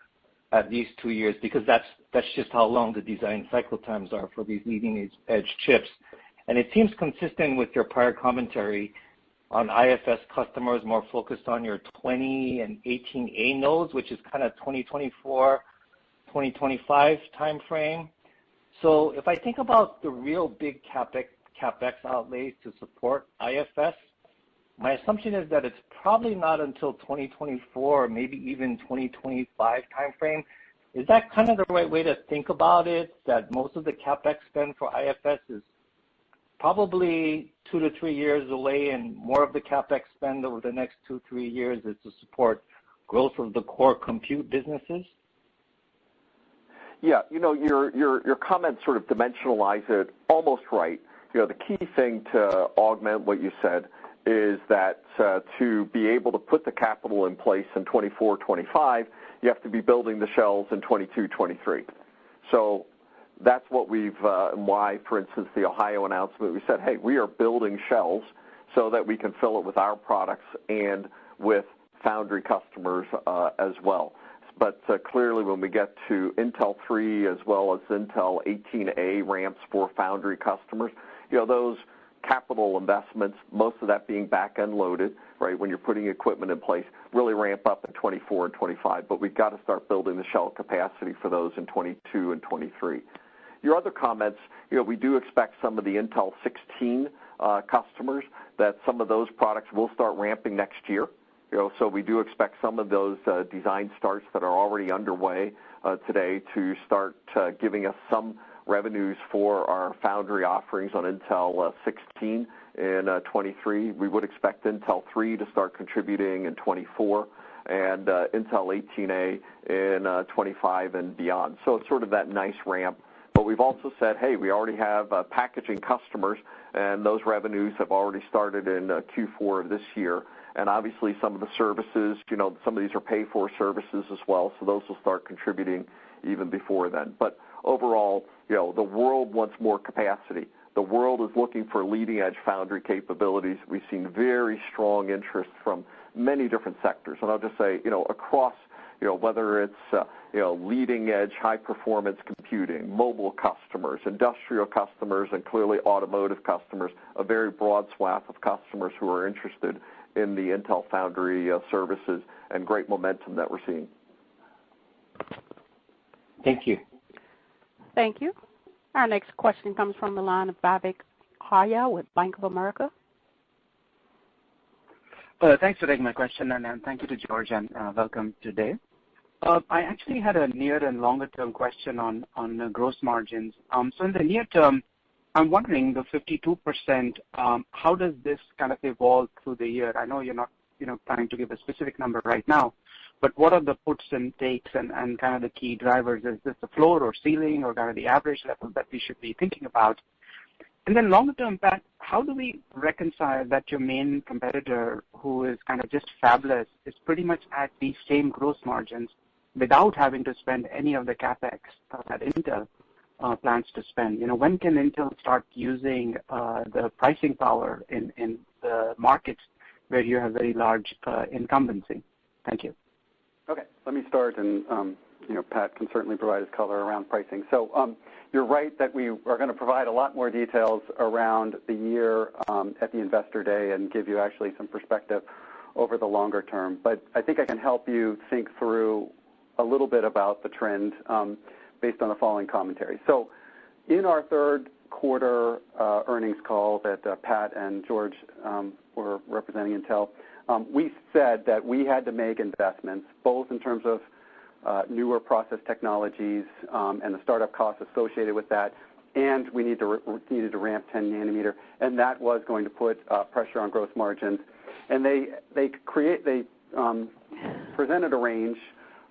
at least 2 years, because that's just how long the design cycle times are for these leading edge chips. And it seems consistent with your prior commentary on IFS customers more focused on your 20 and 18A nodes, which is kind of 2024, 2025 timeframe. So if I think about the real big Capex outlays to support IFS, my assumption is that it's probably not until 2024 or maybe even 2025 timeframe. Is that kind of the right way to think about it, that most of the Capex spend for IFS is probably 2 to 3 years away, and more of the Capex spend over the next 2-3 years is to support growth of the core compute businesses? Yeah, your comments sort of dimensionalize it almost right. The key thing to augment what you said is that to be able to put the capital in place in 24, 25, you have to be building the shells in 22, 23. So that's what why, for instance, the Ohio announcement, we said, hey, we are building shells so that we can fill it with our products and with foundry customers as well. But clearly when we get to Intel 3 as well as Intel 18A ramps for foundry customers, those capital investments, most of that being back-end loaded, right, when you're putting equipment in place, really ramp up in 24 and 25. But we've got to start building the shell capacity for those in 22 and 23. Your other comments, we do expect some of the Intel 16 customers that some of those products will start ramping next year. So we do expect some of those design starts that are already underway today to start giving us some revenues for our foundry offerings on Intel 16 in 23. We would expect Intel 3 to start contributing in 24 and Intel 18A in 25 and beyond. So it's sort of that nice ramp. But we've also said, hey, we already have packaging customers, and those revenues have already started in Q4 of this year. And obviously some of the services, some of these are pay-for services as well, so those will start contributing even before then. But overall, the world wants more capacity. The world is looking for leading-edge foundry capabilities. We've seen very strong interest from many different sectors. And I'll just say, across, whether it's, leading-edge high-performance computing, mobile customers, industrial customers, and clearly automotive customers, a very broad swath of customers who are interested in the Intel Foundry services and great momentum that we're seeing. Thank you. Thank you. Our next question comes from the line of Vivek Arya with Bank of America. Thanks for taking my question, and thank you to George, and welcome to Dave. I actually had a near and longer term question on gross margins. So in the near term, I'm wondering the 52%, how does this kind of evolve through the year? I know you're not planning to give a specific number right now, but what are the puts and takes and kind of the key drivers? Is this the floor or ceiling or kind of the average level that we should be thinking about? And then longer term, Pat, how do we reconcile that your main competitor, who is kind of just fabless, is pretty much at these same gross margins without having to spend any of the Capex that Intel plans to spend? When can Intel start using the pricing power in the markets where you have very large incumbency? Thank you. Okay, let me start, and Pat can certainly provide his color around pricing. So you're right that we are going to provide a lot more details around the year at the Investor Day and give you actually some perspective over the longer term. But I think I can help you think through a little bit about the trend based on the following commentary. So in our third quarter earnings call that Pat and George were representing Intel, we said that we had to make investments both in terms of newer process technologies and the startup costs associated with that, and we needed to ramp 10 nanometer, and that was going to put pressure on gross margins. And they presented a range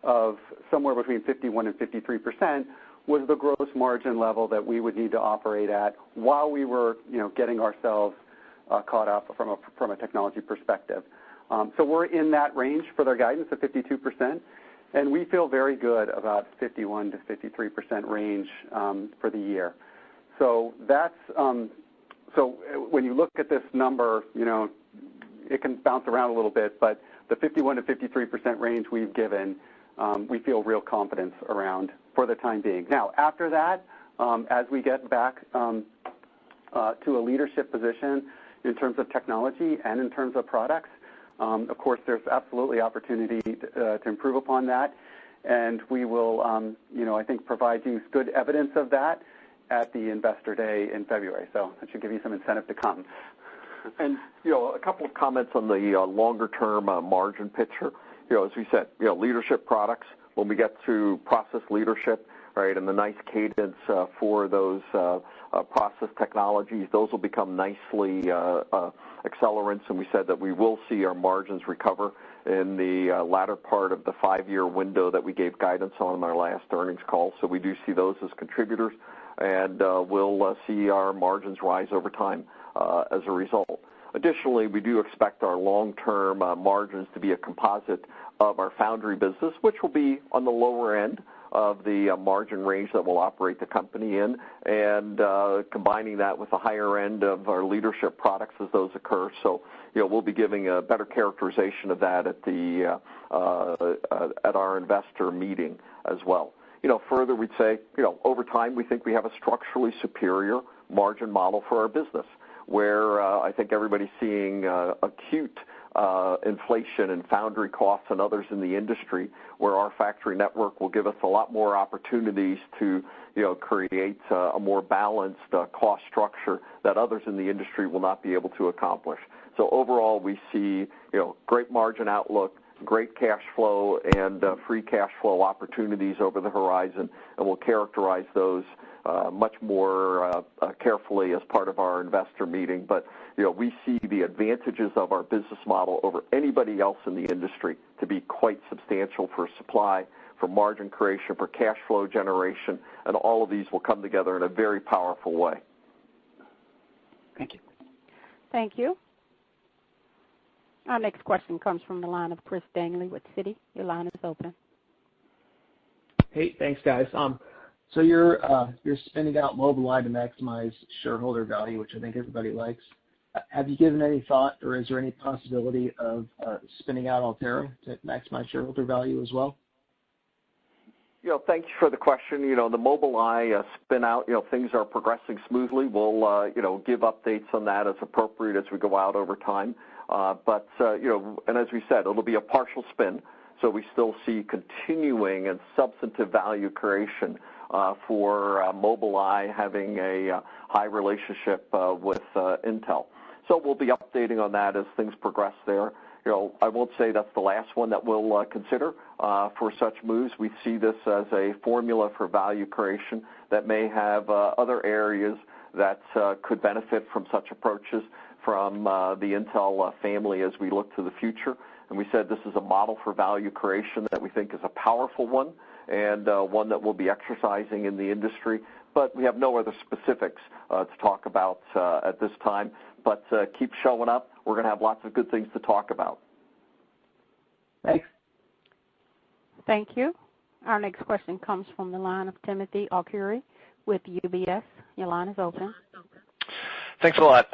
of somewhere between 51 and 53% was the gross margin level that we would need to operate at while we were getting ourselves caught up from a technology perspective. So we're in that range for their guidance of 52%, and we feel very good about 51 to 53% range for the year. So that's so when you look at this number, it can bounce around a little bit, but the 51 to 53% range we've given, we feel real confidence around for the time being. Now, after that, as we get back to a leadership position in terms of technology and in terms of products, of course, there's absolutely opportunity to improve upon that, and we will, I think, provide you good evidence of that at the Investor Day in February. So that should give you some incentive to come. And, a couple of comments on the longer-term margin picture. As we said, leadership products, when we get to process leadership, right, and the nice cadence for those process technologies, those will become nicely accelerants, and we said that we will see our margins recover in the latter part of the 5-year window that we gave guidance on in our last earnings call. So we do see those as contributors, and we'll see our margins rise over time as a result. Additionally, we do expect our long-term margins to be a composite of our foundry business, which will be on the lower end of the margin range that we'll operate the company in, and combining that with the higher end of our leadership products as those occur. So, we'll be giving a better characterization of that at our investor meeting as well. Further, we'd say, over time, we think we have a structurally superior margin model for our business, where I think everybody's seeing acute inflation in foundry costs and others in the industry, where our factory network will give us a lot more opportunities to, create a more balanced cost structure that others in the industry will not be able to accomplish. So overall, we see, great margin outlook, great cash flow, and free cash flow opportunities over the horizon, and we'll characterize those much more carefully as part of our investor meeting. But we see the advantages of our business model over anybody else in the industry to be quite substantial for supply, for margin creation, for cash flow generation, and all of these will come together in a very powerful way. Thank you. Thank you. Our next question comes from the line of Chris Dangley with Citi. Your line is open. Hey, thanks, guys. So you're spinning out Mobileye to maximize shareholder value, which I think everybody likes. Have you given any thought, or is there any possibility of spinning out Altera to maximize shareholder value as well? Thanks for the question. The Mobileye spin out, things are progressing smoothly. We'll, give updates on that as appropriate as we go out over time. But and as we said, it'll be a partial spin, so we still see continuing and substantive value creation for Mobileye having a high relationship with Intel. So we'll be updating on that as things progress there. I won't say that's the last one that we'll consider for such moves. We see this as a formula for value creation that may have other areas that could benefit from such approaches from the Intel family as we look to the future. And we said this is a model for value creation that we think is a powerful one, and one that we'll be exercising in the industry. But we have no other specifics to talk about at this time. But keep showing up. We're going to have lots of good things to talk about. Thanks. Thank you. Our next question comes from the line of Timothy Arcuri with UBS. Your line is open. Thanks a lot.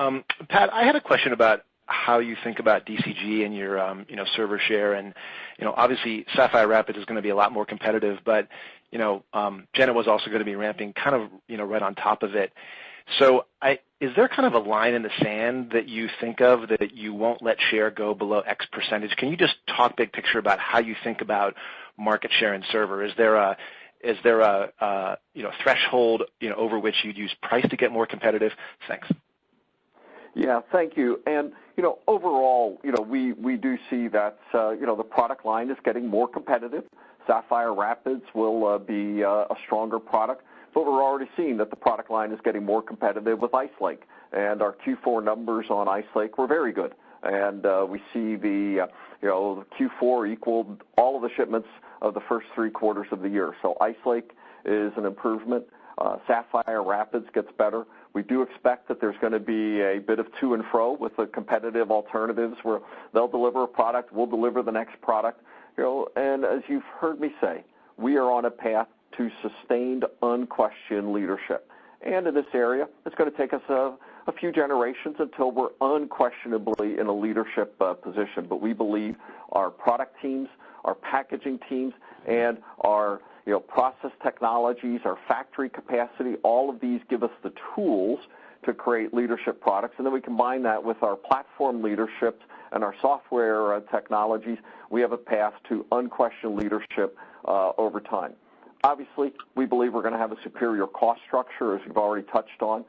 Pat, I had a question about how you think about DCG and your server share, and obviously Sapphire Rapids is going to be a lot more competitive, but Gen Evo is also going to be ramping kind of right on top of it. So is there kind of a line in the sand that you think of that you won't let share go below X percentage? Can you just talk big picture about how you think about market share in server? Is there a threshold over which you'd use price to get more competitive? Thanks. Yeah, thank you. And overall, we do see that the product line is getting more competitive. Sapphire Rapids will be a stronger product, but we're already seeing that the product line is getting more competitive with Ice Lake, and our Q4 numbers on Ice Lake were very good. And we see the Q4 equaled all of the shipments of the first 3 quarters of the year. So Ice Lake is an improvement. Sapphire Rapids gets better. We do expect that there's going to be a bit of to and fro with the competitive alternatives where they'll deliver a product, we'll deliver the next product. And as you've heard me say, we are on a path to sustained, unquestioned leadership. And in this area, it's going to take us a few generations until we're unquestionably in a leadership position. But we believe our product teams, our packaging teams, and our process technologies, our factory capacity, all of these give us the tools to create leadership products. And then we combine that with our platform leadership and our software technologies. We have a path to unquestioned leadership over time. Obviously, we believe we're going to have a superior cost structure, as you've already touched on,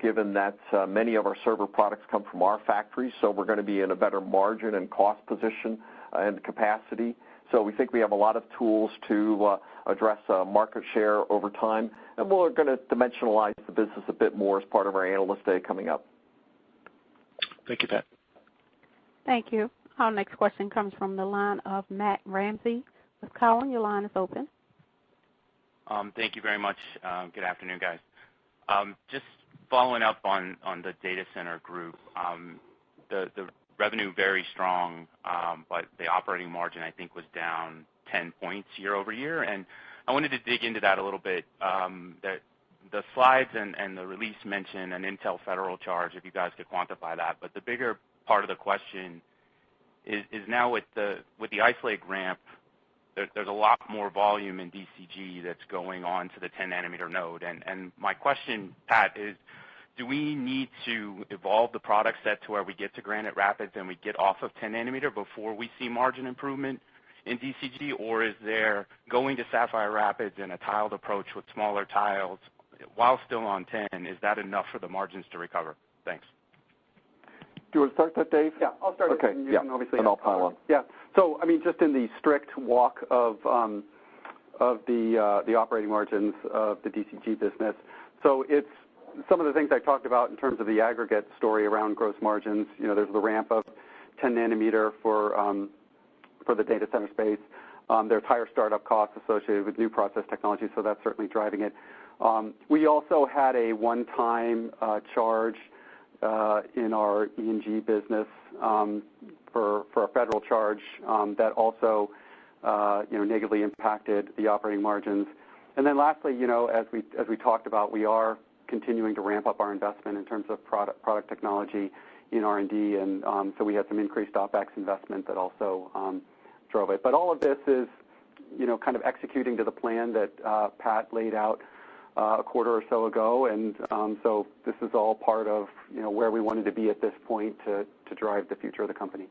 given that many of our server products come from our factories, so we're going to be in a better margin and cost position and capacity. So we think we have a lot of tools to address market share over time, and we're going to dimensionalize the business a bit more as part of our Analyst Day coming up. Thank you, Pat. Thank you. Our next question comes from the line of Matt Ramsey with Cowen. Your line is open. Thank you very much. Good afternoon, guys. Just following up on the data center group, the revenue very strong, but the operating margin, I think, was down 10 points year over year. And I wanted to dig into that a little bit. The slides and the release mention an Intel federal charge, if you guys could quantify that. But the bigger part of the question is now with the Ice Lake ramp, there's a lot more volume in DCG that's going on to the 10-nanometer node. And my question, Pat, is do we need to evolve the product set to where we get to Granite Rapids and we get off of 10-nanometer before we see margin improvement in DCG, or is there going to Sapphire Rapids and a tiled approach with smaller tiles while still on 10, is that enough for the margins to recover? Thanks. Do you want to start that, Dave? Yeah, I'll start. Okay, And and I'll pile on. Yeah. So, I mean, just in the strict walk of the operating margins of the DCG business, so it's some of the things I talked about in terms of the aggregate story around gross margins. There's the ramp of 10 nanometer for the data center space. There's higher startup costs associated with new process technology, so that's certainly driving it. We also had a one-time charge in our E&G business for a federal charge that also negatively impacted the operating margins. And then lastly, as we talked about, we are continuing to ramp up our investment in terms of product technology in R&D, and so we had some increased OpEx investment that also drove it. But all of this is kind of executing to the plan that Pat laid out a quarter or so ago, and so this is all part of where we wanted to be at this point to drive the future of the company.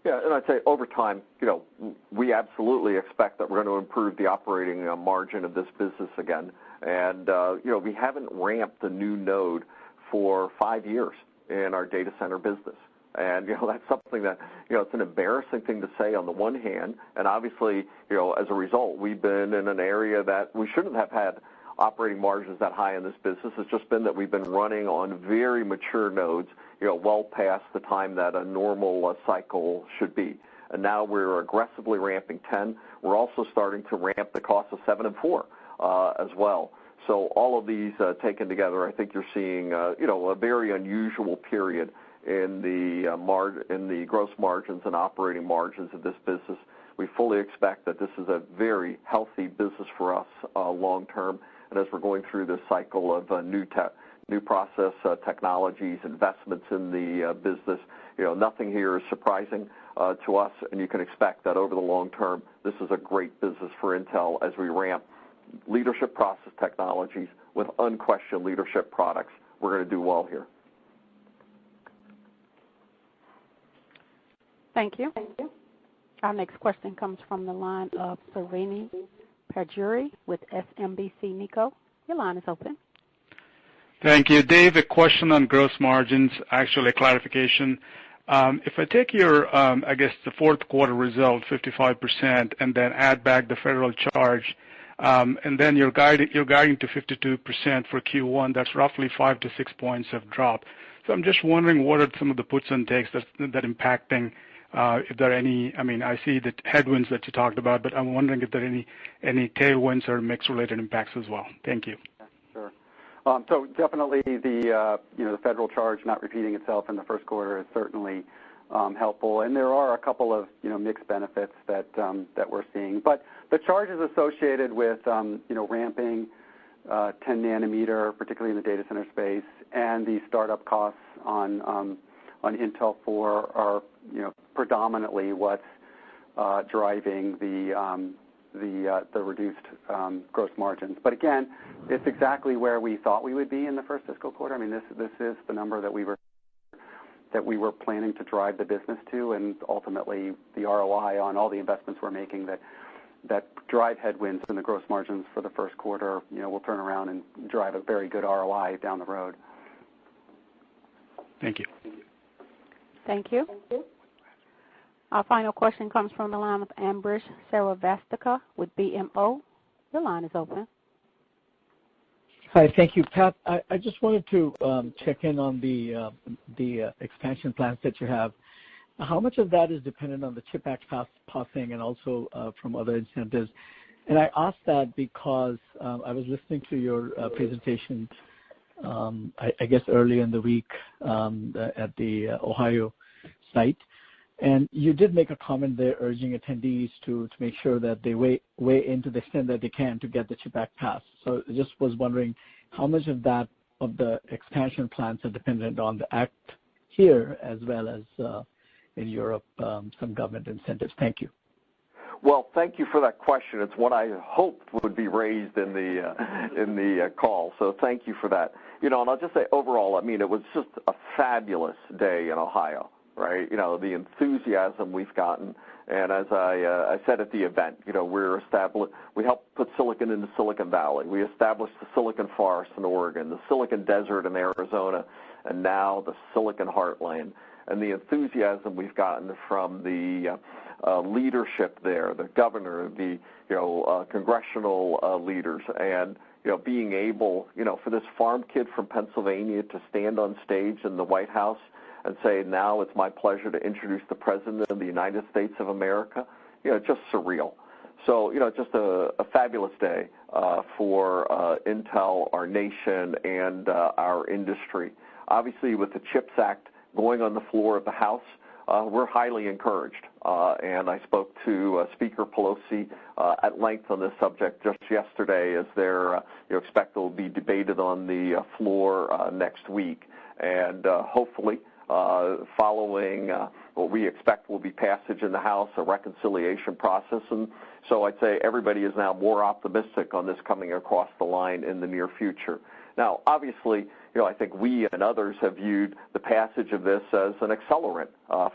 Yeah, and I'd say over time, we absolutely expect that we're going to improve the operating margin of this business again. And, we haven't ramped the new node for 5 years in our data center business. And, that's something that, it's an embarrassing thing to say on the one hand. And obviously, as a result, we've been in an area that we shouldn't have had operating margins that high in this business. It's just been that we've been running on very mature nodes, well past the time that a normal cycle should be. And now we're aggressively ramping 10. We're also starting to ramp the cost of 7 and 4 as well. So all of these taken together, I think you're seeing, a very unusual period in the gross margins and operating margins of this business. We fully expect that this is a very healthy business for us long term. And as we're going through this cycle of new process technologies, investments in the business, nothing here is surprising to us, and you can expect that over the long term, this is a great business for Intel as we ramp leadership process technologies with unquestioned leadership products. We're going to do well here. Thank you. Our next question comes from the line of Srini Pajjuri with SMBC Nikko. Your line is open. Thank you. Dave, a question on gross margins, actually a clarification. If I take your, I guess, the fourth quarter result, 55%, and then add back the federal charge, and then you're guiding to 52% for Q1, that's roughly 5 to 6 points of drop. So I'm just wondering what are some of the puts and takes that impacting, if there are any, I mean, I see the headwinds that you talked about, but I'm wondering if there are any tailwinds or mix-related impacts as well. Thank you. So definitely the federal charge not repeating itself in the first quarter is certainly helpful, and there are a couple of mixed benefits that we're seeing. But the charges associated with ramping 10 nanometer, particularly in the data center space, and the startup costs on Intel 4 are predominantly what's driving the reduced gross margins. But again, it's exactly where we thought we would be in the first fiscal quarter. I mean, this is the number that we were planning to drive the business to, and ultimately the ROI on all the investments we're making that drive headwinds in the gross margins for the first quarter, will turn around and drive a very good ROI down the road. Thank you. Thank you. Our final question comes from the line of Ambrish Srivastava with BMO. Your line is open. Hi, thank you. Pat, I just wanted to check in on the expansion plans that you have. How much of that is dependent on the CHIP Act passing and also from other incentives? And I asked that because I was listening to your presentation, I guess early in the week at the Ohio site, and you did make a comment there urging attendees to make sure that they weigh in to the extent that they can to get the CHIP Act passed. So I just was wondering how much of the expansion plans are dependent on the Act here as well as in Europe, some government incentives. Thank you. Well, thank you for that question. It's what I hoped would be raised in the call. So thank you for that. And I'll just say overall, I mean, it was just a fabulous day in Ohio, right? The enthusiasm we've gotten, and as I said at the event, we helped put silicon into Silicon Valley. We established the Silicon Forest in Oregon, the Silicon Desert in Arizona, and now the Silicon Heartland. And the enthusiasm we've gotten from the leadership there, the governor, the congressional leaders, and being able, for this farm kid from Pennsylvania to stand on stage in the White House and say, now it's my pleasure to introduce the President of the United States of America, just surreal. So, just a fabulous day for Intel, our nation, and our industry. Obviously, with the CHIPS Act going on the floor of the House, we're highly encouraged. And I spoke to Speaker Pelosi at length on this subject just yesterday, as they're expect it will be debated on the floor next week. And hopefully, following what we expect will be passage in the House, a reconciliation process. And so I'd say everybody is now more optimistic on this coming across the line in the near future. Now, obviously, I think we and others have viewed the passage of this as an accelerant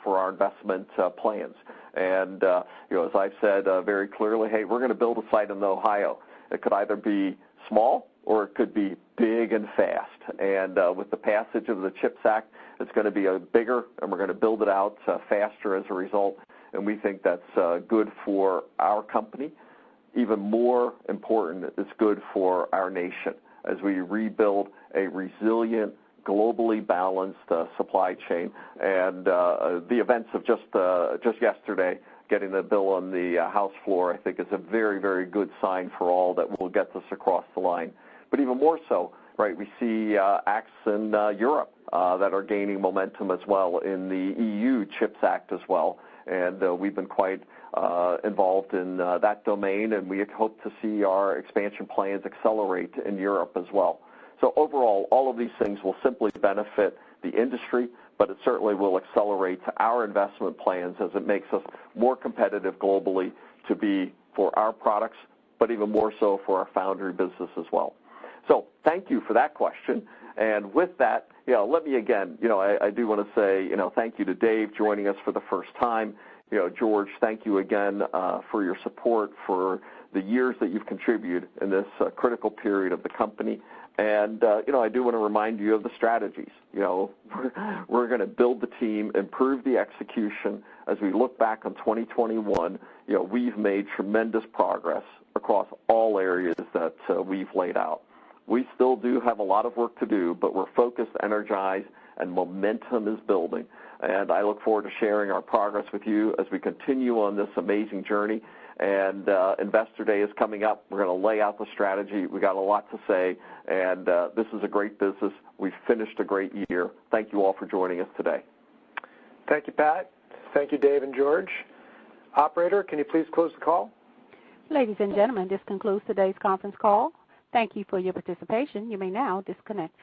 for our investment plans. And, as I've said very clearly, hey, we're going to build a site in Ohio. It could either be small or it could be big and fast. And with the passage of the CHIPS Act, it's going to be bigger, and we're going to build it out faster as a result. And we think that's good for our company. Even more important, it's good for our nation as we rebuild a resilient, globally balanced supply chain. And the events of just yesterday, getting the bill on the House floor, I think is a very, very good sign for all that will get this across the line. But even more so, right, we see acts in Europe that are gaining momentum as well, in the EU CHIPS Act as well. And we've been quite involved in that domain, and we hope to see our expansion plans accelerate in Europe as well. So overall, all of these things will simply benefit the industry, but it certainly will accelerate our investment plans as it makes us more competitive globally to be for our products, but even more so for our foundry business as well. So thank you for that question. And with that, let me again, I do want to say, thank you to Dave joining us for the first time. George, thank you again for your support for the years that you've contributed in this critical period of the company. And, I do want to remind you of the strategies. We're going to build the team, improve the execution. As we look back on 2021, we've made tremendous progress across all areas that we've laid out. We still do have a lot of work to do, but we're focused, energized, and momentum is building. And I look forward to sharing our progress with you as we continue on this amazing journey. and Investor Day is coming up. We're going to lay out the strategy. We got a lot to say, and this is a great business. We've finished a great year. Thank you all for joining us today. Thank you, Pat. Thank you, Dave and George. Operator, can you please close the call? Ladies and gentlemen, this concludes today's conference call. Thank you for your participation. You may now disconnect.